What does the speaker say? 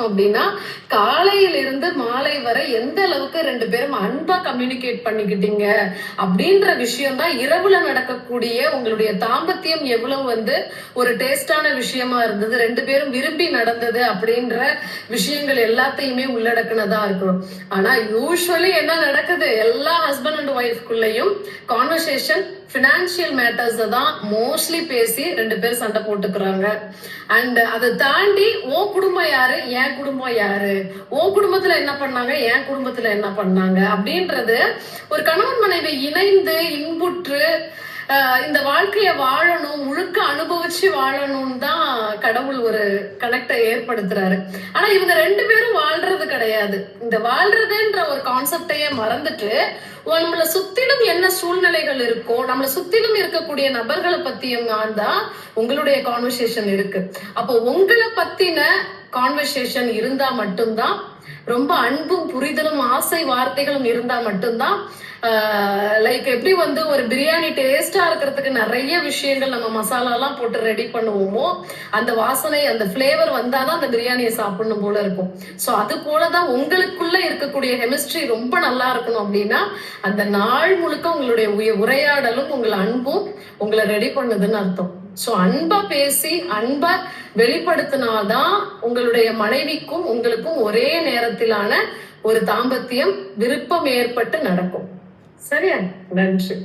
அப்படின்னா காலையில இருந்து மாலை வரை எந்த அளவுக்கு ரெண்டு பேரும் அன்பா கம்யூனிகேட் பண்ணிக்கிட்டீங்க அப்படின்ற விஷயம் தான் இரவுல நடக்கக்கூடிய உங்களுடைய தாம்பத்தியம் எவ்வளவு ஒரு டேஸ்டான விஷயமா இருந்தது, ரெண்டு பேரும் விரும்பி நடந்தது அப்படின்ற விஷயங்கள் எல்லாத்தையுமே உள்ளடக்குனதா இருக்கும். ஆனா யூஸ்வலி என்ன நடக்குது, எல்லா ஹஸ்பண்ட் அண்ட் ஒய்ஃப்குள்ளயும் கான்வர்சேஷன் பினான்சியல் மேட்டர்ஸ் தான் மோஸ்ட்லி பேசி ரெண்டு பேரும் சண்டை போட்டுக்கிறாங்க. அண்ட் அதை தாண்டி உன் குடும்பம் யாரு, என் குடும்பம் யாரு, உன் குடும்பத்துல என்ன பண்ணாங்க, என் குடும்பத்துல என்ன பண்ணாங்க அப்படின்றது ஒரு கணவன் மனைவி இணைந்து இன்புற்று இந்த வாழ்க்கைய வாழணும், முழுக்க அனுபவிச்சு வாழணும்னு தான் கடவுள் ஒரு கனெக்டை ஏற்படுத்துறாரு. ஆனா இவங்க ரெண்டு பேரும் வாழ்றது கிடையாது. இந்த வாழ்றதுன்ற ஒரு கான்செப்டையே மறந்துட்டு நம்மளை சுத்திலும் என்ன சூழ்நிலைகள் இருக்கோ, நம்மளை சுத்திலும் இருக்கக்கூடிய நபர்களை பத்தியும் தான் உங்களுடைய கான்வர்சேஷன் இருக்கு. அப்போ உங்களை பத்தின கான்வர்சேஷன் இருந்தா மட்டும்தான், ரொம்ப அன்பும் புரிதலும் ஆசை வார்த்தைகளும் இருந்தா மட்டும்தான் லைக் எப்படி ஒரு பிரியாணி டேஸ்டா இருக்கிறதுக்கு நிறைய விஷயங்கள் நம்ம மசாலா எல்லாம் போட்டு ரெடி பண்ணுவோமோ, அந்த வாசனை அந்த பிளேவர் வந்தாதான் அந்த பிரியாணியை சாப்பிடணும் போல இருக்கும். சோ அது போலதான் உங்களுக்குள்ள இருக்கக்கூடிய கெமிஸ்ட்ரி ரொம்ப நல்லா இருக்கணும் அப்படின்னா அந்த நாள் முழுக்க உங்களுடைய உரையாடலும் உங்களை அன்பும் உங்களை ரெடி பண்ணுதுன்னு அர்த்தம். சோ அன்பா பேசி அன்பா வெளிப்படுத்தினாதான் உங்களுடைய மனைவிக்கும் உங்களுக்கும் ஒரே நேரத்திலான ஒரு தாம்பத்தியம் விருப்பம் ஏற்பட்டு நடக்கும். சரியா? நன்றி.